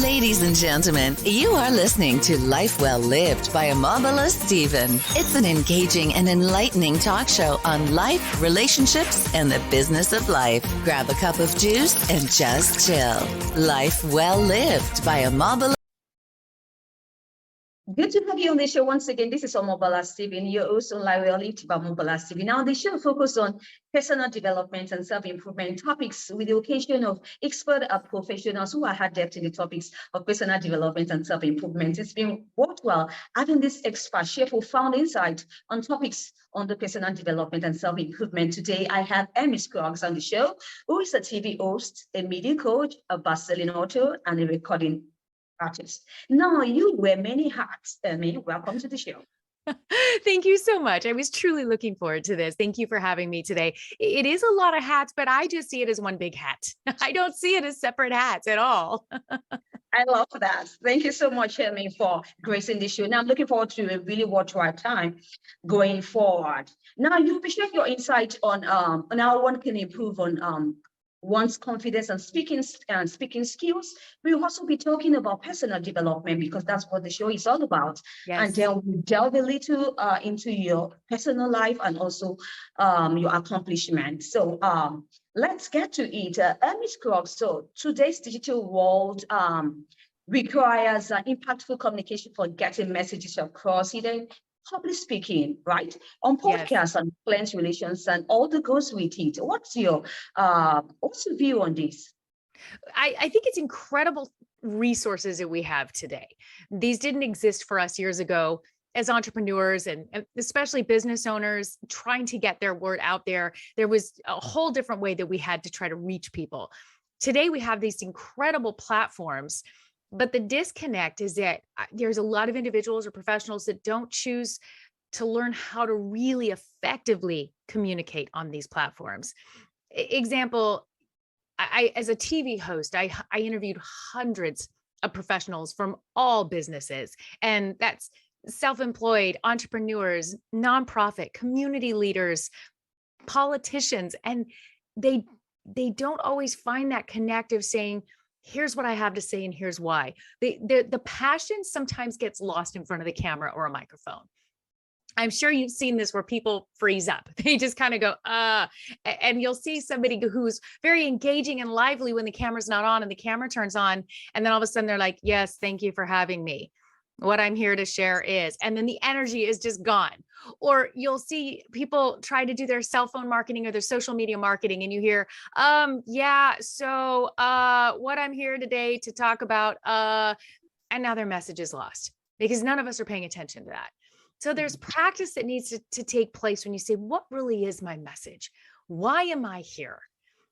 Ladies and gentlemen, you are listening to Life Well Lived by Omobola Stephen. It's an engaging and enlightening talk show on life, relationships, and the business of life. Grab a cup of juice and just chill. Life Well Lived by Omobola. Good to have you on the show once again. This is Omobola Stephen, your host on Life Well Lived by Omobola Stephen. Now, the show focuses on personal development and self-improvement topics with the occasion of expert professionals who are adept in the topics of personal development and self-improvement. It's been worthwhile having this expert share profound insight on topics on the personal development and self-improvement. Today, I have Amy Scruggs on the show, who is a TV host, a media coach, a best-selling author, and a recording artist. Now, you wear many hats, Amy. Welcome to the show. Thank you so much. I was truly looking forward to this. Thank you for having me today. It is a lot of hats, but I just see it as one big hat. I don't see it as separate hats at all. I love that. Thank you so much, Amy, for gracing the show. Now, I'm looking forward to a really worthwhile time going forward. Now, you'll be sharing your insight on how one can improve on one's confidence and speaking skills. We'll also be talking about personal development because that's what the show is all about. Yes. And then we'll delve a little into your personal life and also your accomplishments. So let's get to it. Amy Scruggs, so today's digital world requires impactful communication for getting messages across. Public speaking, right? On podcasts yes. And client relations and all that goes with it. What's your view on this? I think it's incredible resources that we have today. These didn't exist for us years ago as entrepreneurs and especially business owners trying to get their word out there. There was a whole different way that we had to try to reach people. Today, we have these incredible platforms. But the disconnect is that there's a lot of individuals or professionals that don't choose to learn how to really effectively communicate on these platforms. Example, I as a TV host, I interviewed hundreds of professionals from all businesses, and that's self-employed, entrepreneurs, nonprofit, community leaders, politicians, and they don't always find that connective saying, here's what I have to say, and here's why. The passion sometimes gets lost in front of the camera or a microphone. I'm sure you've seen this where people freeze up. They just kind of go, and you'll see somebody who's very engaging and lively when the camera's not on and the camera turns on. And then all of a sudden they're like, yes, thank you for having me. What I'm here to share is, and then the energy is just gone. Or you'll see people try to do their cell phone marketing or their social media marketing, and you hear, so what I'm here today to talk about, and now their message is lost because none of us are paying attention to that. So there's practice that needs to take place when you say, what really is my message? Why am I here?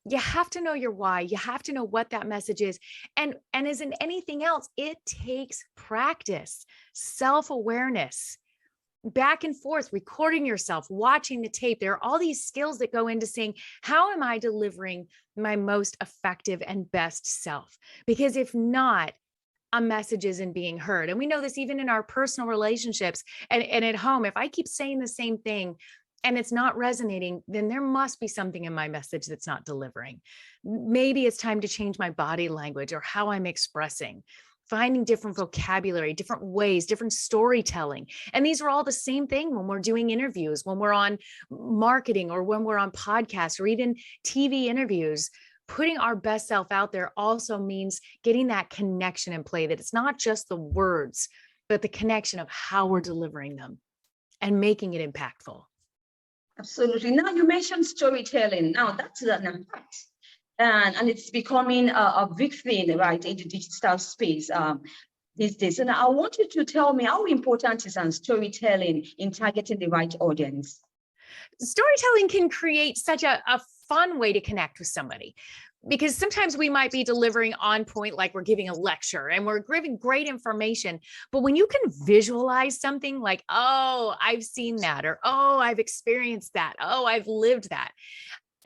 You have to know your why. You have to know what that message is. And as in anything else, it takes practice, self-awareness, back and forth, recording yourself, watching the tape. There are all these skills that go into saying, how am I delivering my most effective and best self? Because if not, a message isn't being heard. And we know this even in our personal relationships and at home. If I keep saying the same thing, and it's not resonating, then there must be something in my message that's not delivering. Maybe it's time to change my body language or how I'm expressing, finding different vocabulary, different ways, different storytelling. And these are all the same thing when we're doing interviews, when we're on marketing or when we're on podcasts or even TV interviews. Putting our best self out there also means getting that connection in play, that it's not just the words, but the connection of how we're delivering them and making it impactful. Absolutely. Now you mentioned storytelling. Now that's an impact, and it's becoming a big thing, right, in the digital space these days. And I want you to tell me how important is storytelling in targeting the right audience. Storytelling can create such a fun way to connect with somebody. Because sometimes we might be delivering on point, like we're giving a lecture and we're giving great information. But when you can visualize something like, oh, I've seen that, or, oh, I've experienced that, oh, I've lived that.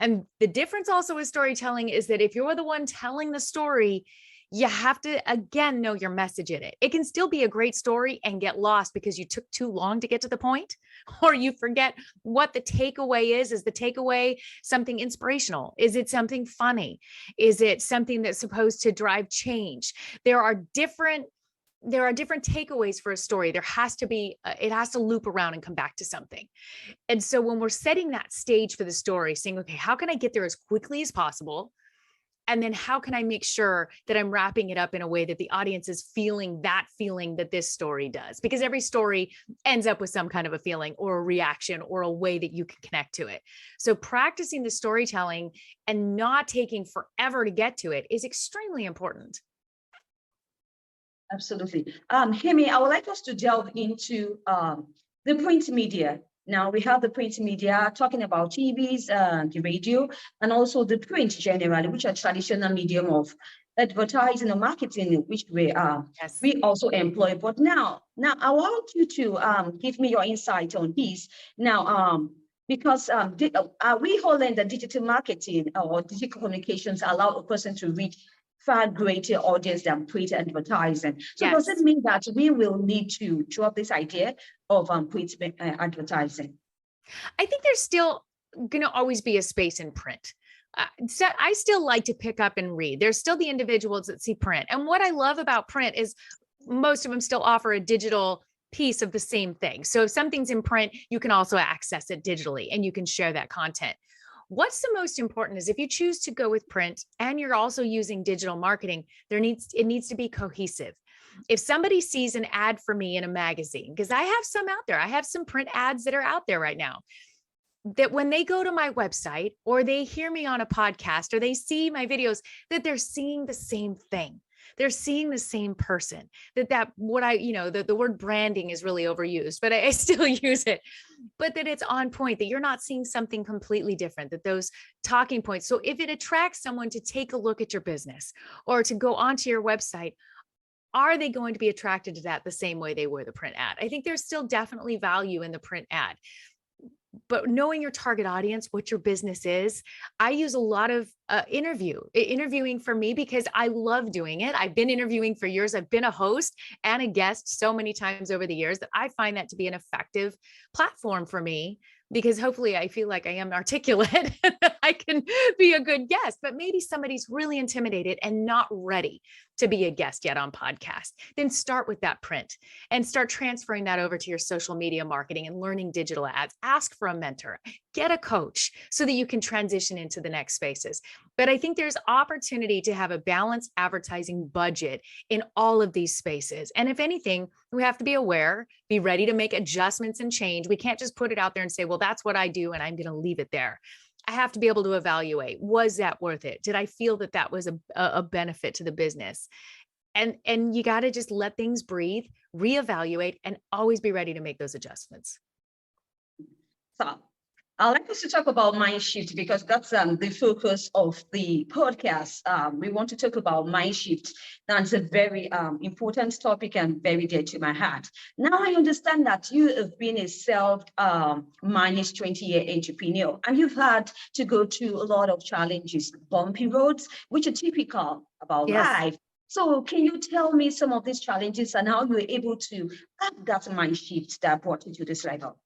And the difference also with storytelling is that if you're the one telling the story, You have to, again, know your message in it. It can still be a great story and get lost because you took too long to get to the point, or you forget what the takeaway is. Is the takeaway something inspirational? Is it something funny? Is it something that's supposed to drive change? There are different takeaways for a story. There has to be, it has to loop around and come back to something. And so when we're setting that stage for the story, saying, okay, how can I get there as quickly as possible? And then how can I make sure that I'm wrapping it up in a way that the audience is feeling that this story does? Because every story ends up with some kind of a feeling or a reaction or a way that you can connect to it. So practicing the storytelling and not taking forever to get to it is extremely important. Absolutely. Amy, I would like us to delve into the print media. Now we have the print media talking about TVs, the radio, and also the print generally, which are traditional medium of advertising or marketing, which Yes. we also employ. But now I want you to give me your insight on this. Now, because we hold in the digital marketing or digital communications allow a person to reach far greater audience than print advertising. So Yes. does it mean that we will need to drop this idea of print advertising? I think there's still going to always be a space in print. So I still like to pick up and read. There's still the individuals that see print. And what I love about print is most of them still offer a digital piece of the same thing. So if something's in print, you can also access it digitally and you can share that content. What's the most important is if you choose to go with print and you're also using digital marketing, it needs to be cohesive. If somebody sees an ad for me in a magazine, because I have some out there, I have some print ads that are out there right now, that when they go to my website or they hear me on a podcast or they see my videos, that they're seeing the same thing. They're seeing the same person. The word branding is really overused, but I still use it. But that it's on point, that you're not seeing something completely different, that those talking points. So if it attracts someone to take a look at your business or to go onto your website, are they going to be attracted to that the same way they were the print ad? I think there's still definitely value in the print ad. But knowing your target audience, what your business is, I use a lot of interviewing for me because I love doing it. I've been interviewing for years. I've been a host and a guest so many times over the years that I find that to be an effective platform for me, because hopefully I feel like I am articulate and I can be a good guest, but maybe somebody's really intimidated and not ready to be a guest yet on podcast. Then start with that print and start transferring that over to your social media marketing and learning digital ads. Ask for a mentor, get a coach so that you can transition into the next spaces. But I think there's opportunity to have a balanced advertising budget in all of these spaces. And if anything, we have to be aware, be ready to make adjustments and change. We can't just put it out there and say, well, that's what I do, and I'm going to leave it there. I have to be able to evaluate, was that worth it? Did I feel that that was a benefit to the business? And you got to just let things breathe, reevaluate, and always be ready to make those adjustments. So I'd like us to talk about mind shift because that's the focus of the podcast. We want to talk about mind shift. That's a very important topic and very dear to my heart. Now I understand that you have been a self-managed 20-year entrepreneur and you've had to go through a lot of challenges, bumpy roads, which are typical about life. So can you tell me some of these challenges and how you were able to have that mind shift that brought you to this level?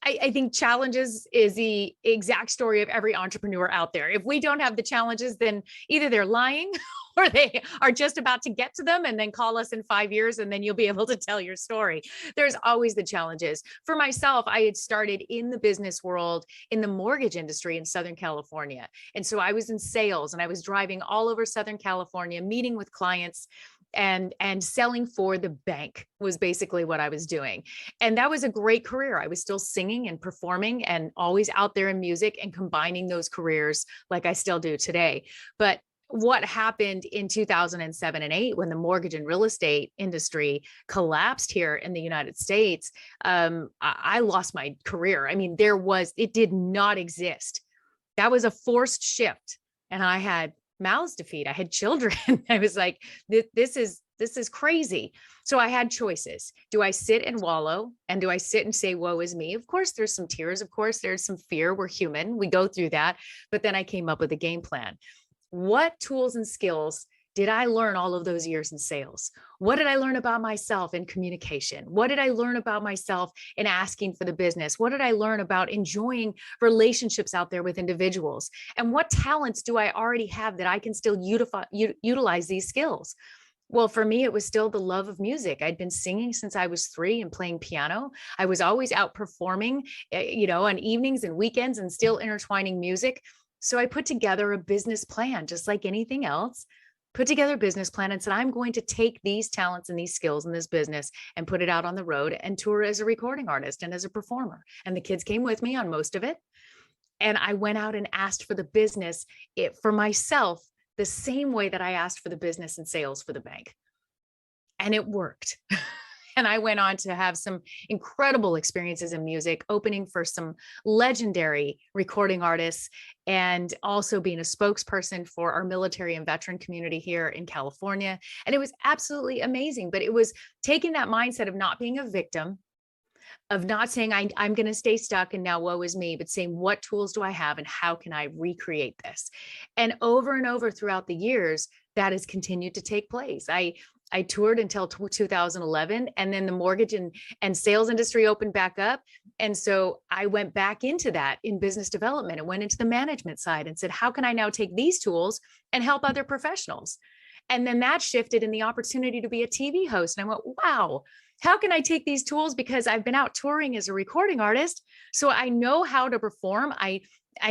I think challenges is the exact story of every entrepreneur out there. If we don't have the challenges, then either they're lying or they are just about to get to them and then call us in 5 years and then you'll be able to tell your story. There's always the challenges. For myself, I had started in the business world in the mortgage industry in Southern California. And so I was in sales and I was driving all over Southern California, meeting with clients and selling for the bank was basically what I was doing. And that was a great career. I was still singing and performing and always out there in music and combining those careers like I still do today. But what happened in 2007 and 8 when the mortgage and real estate industry collapsed here in the United States, I lost my career. I mean, it did not exist. That was a forced shift. And I had mouths to feed. I had children. I was like, this is crazy. So I had choices. Do I sit and wallow? And do I sit and say, woe is me? Of course, there's some tears. Of course, there's some fear. We're human. We go through that. But then I came up with a game plan. What tools and skills did I learn all of those years in sales? What did I learn about myself in communication? What did I learn about myself in asking for the business? What did I learn about enjoying relationships out there with individuals? And what talents do I already have that I can still utilize these skills? Well, for me, it was still the love of music. I'd been singing since I was 3 and playing piano. I was always out performing, on evenings and weekends and still intertwining music. So I put together a business plan, just like anything else, put together a business plan and said, I'm going to take these talents and these skills in this business and put it out on the road and tour as a recording artist and as a performer. And the kids came with me on most of it. And I went out and asked for the business for myself the same way that I asked for the business and sales for the bank. And it worked. And I went on to have some incredible experiences in music, opening for some legendary recording artists, and also being a spokesperson for our military and veteran community here in California. And it was absolutely amazing. But it was taking that mindset of not being a victim, of not saying I'm going to stay stuck and now woe is me, but saying what tools do I have and how can I recreate this? And over throughout the years, that has continued to take place. I toured until 2011, and then the mortgage and sales industry opened back up. And so I went back into that in business development and went into the management side and said, how can I now take these tools and help other professionals? And then that shifted in the opportunity to be a TV host. And I went, wow, how can I take these tools? Because I've been out touring as a recording artist. So I know how to perform. I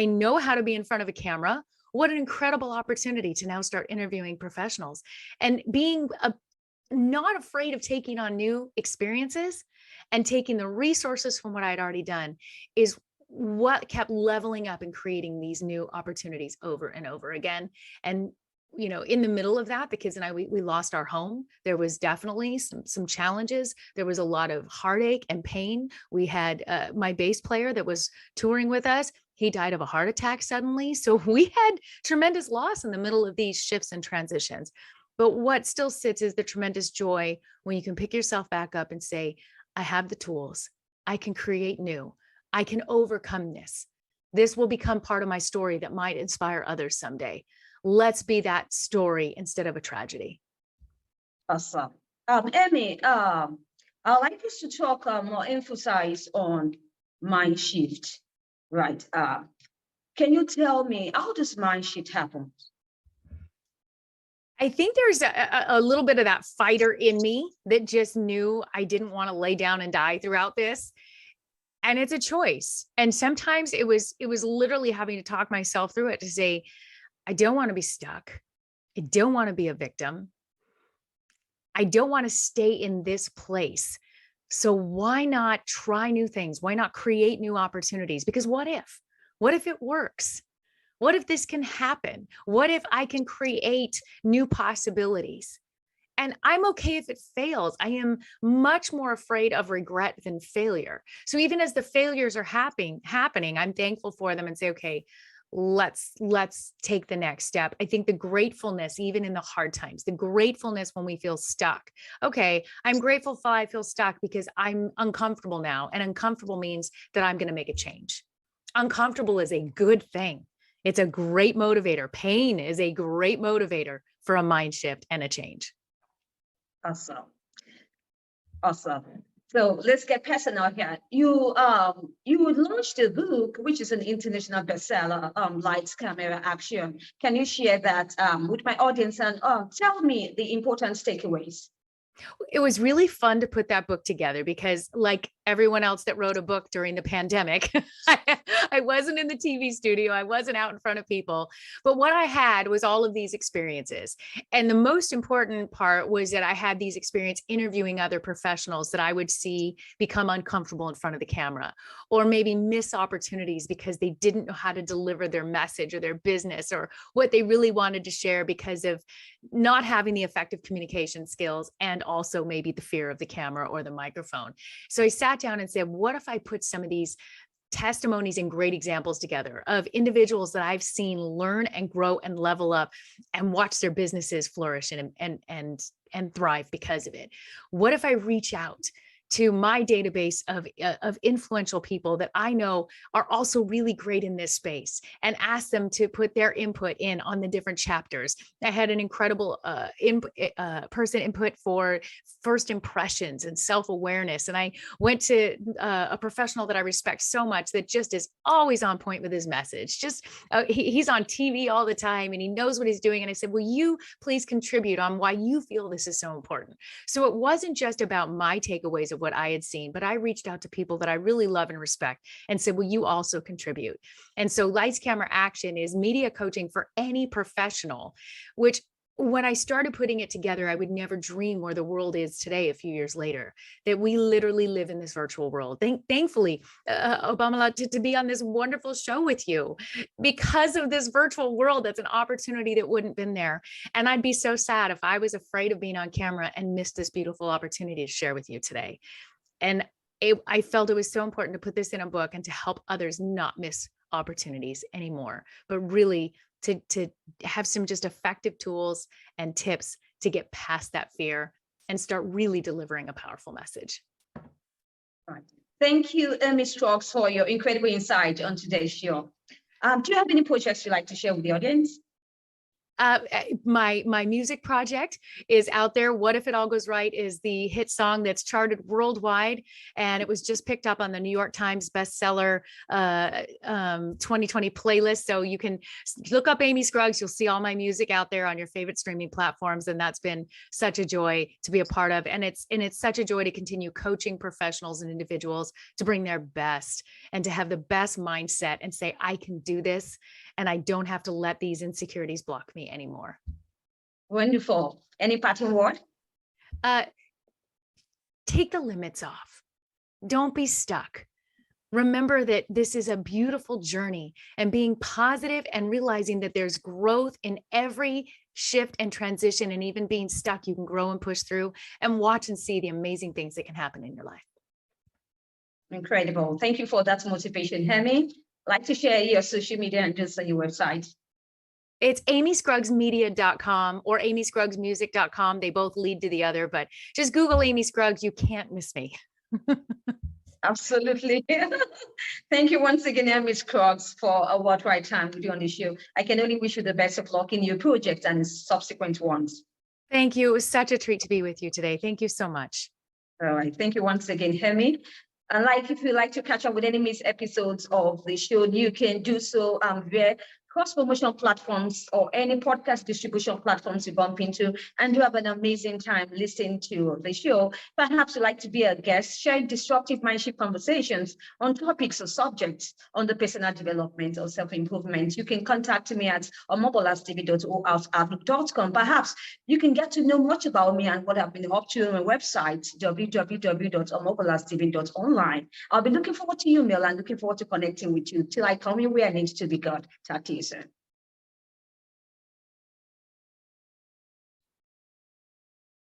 know how to be in front of a camera. What an incredible opportunity to now start interviewing professionals and being not afraid of taking on new experiences and taking the resources from what I'd already done is what kept leveling up and creating these new opportunities over and over again. And in the middle of that, the kids and I, we lost our home. There was definitely some challenges. There was a lot of heartache and pain. We had my bass player that was touring with us. He died of a heart attack suddenly. So we had tremendous loss in the middle of these shifts and transitions. But what still sits is the tremendous joy when you can pick yourself back up and say, I have the tools. I can create new. I can overcome this. This will become part of my story that might inspire others someday. Let's be that story instead of a tragedy. Awesome. Amy, I'd like us to talk more, emphasize on mind shift, right? Can you tell me, how does mind shift happen? I think there's a little bit of that fighter in me that just knew I didn't want to lay down and die throughout this. And it's a choice. And sometimes it was literally having to talk myself through it to say, I don't want to be stuck. I don't want to be a victim. I don't want to stay in this place. So why not try new things? Why not create new opportunities? Because what if it works? What if this can happen? What if I can create new possibilities? And I'm okay if it fails. I am much more afraid of regret than failure. So even as the failures are happening, I'm thankful for them and say, okay, let's take the next step. I think the gratefulness, even in the hard times, the gratefulness when we feel stuck. Okay, I'm grateful for I feel stuck because I'm uncomfortable now. And uncomfortable means that I'm going to make a change. Uncomfortable is a good thing. It's a great motivator. Pain is a great motivator for a mind shift and a change. Awesome. So let's get personal here. You launched a book, which is an international bestseller, Lights, Camera, Action. Can you share that with my audience and tell me the important takeaways? It was really fun to put that book together because, like everyone else that wrote a book during the pandemic, I wasn't in the TV studio. I wasn't out in front of people. But what I had was all of these experiences. And the most important part was that I had these experiences interviewing other professionals that I would see become uncomfortable in front of the camera, or maybe miss opportunities because they didn't know how to deliver their message or their business or what they really wanted to share because of not having the effective communication skills and also maybe the fear of the camera or the microphone. So I sat down and said, what if I put some of these testimonies and great examples together of individuals that I've seen learn and grow and level up and watch their businesses flourish and thrive because of it? What if I reach out to my database of influential people that I know are also really great in this space and ask them to put their input in on the different chapters. I had an incredible person input for first impressions and self-awareness. And I went to a professional that I respect so much that just is always on point with his message. He's on TV all the time and he knows what he's doing. And I said, will you please contribute on why you feel this is so important? So it wasn't just about my takeaways of what I had seen, but I reached out to people that I really love and respect and said, will you also contribute? And so Lights, Camera, Action is media coaching for any professional, which when I started putting it together, I would never dream where the world is today, a few years later, that we literally live in this virtual world. Thankfully, Omobola, to be on this wonderful show with you because of this virtual world. That's an opportunity that wouldn't have been there. And I'd be so sad if I was afraid of being on camera and missed this beautiful opportunity to share with you today. And I felt it was so important to put this in a book and to help others not miss opportunities anymore, but really to have some just effective tools and tips to get past that fear and start really delivering a powerful message. Right. Thank you, Amy Scruggs, for your incredible insight on today's show. Do you have any projects you'd like to share with the audience? My music project is out there. What If It All Goes Right is the hit song that's charted worldwide, and it was just picked up on the New York Times bestseller 2020 playlist. So you can look up Amy Scruggs. You'll see all my music out there on your favorite streaming platforms, and that's been such a joy to be a part of. And it's such a joy to continue coaching professionals and individuals to bring their best and to have the best mindset and say, I can do this. And I don't have to let these insecurities block me anymore. Wonderful. Any parting word? Take the limits off. Don't be stuck. Remember that this is a beautiful journey, and being positive and realizing that there's growth in every shift and transition, and even being stuck, you can grow and push through and watch and see the amazing things that can happen in your life. Incredible. Thank you for that motivation, Amy. Like to share your social media and just your website. It's amyscruggsmedia.com or amyscruggsmusic.com. They both lead to the other, but just Google Amy Scruggs. You can't miss me. Absolutely. Thank you once again, Amy Scruggs, for a right time with you on the show. I can only wish you the best of luck in your project and subsequent ones. Thank you. It was such a treat to be with you today. Thank you so much. All right. Thank you once again, Amy. And if you'd like to catch up with any missed episodes of the show, you can do so via cross-promotional platforms or any podcast distribution platforms you bump into, and you have an amazing time listening to the show. Perhaps you'd like to be a guest, share disruptive mindship conversations on topics or subjects on the personal development or self-improvement. You can contact me at omobolasstephen@outlook.com. Perhaps you can get to know much about me and what I've been up to on my website, www.omobolastephen.online. I'll be looking forward to your mail and looking forward to connecting with you till I come in where I need to be. God, talk to you soon.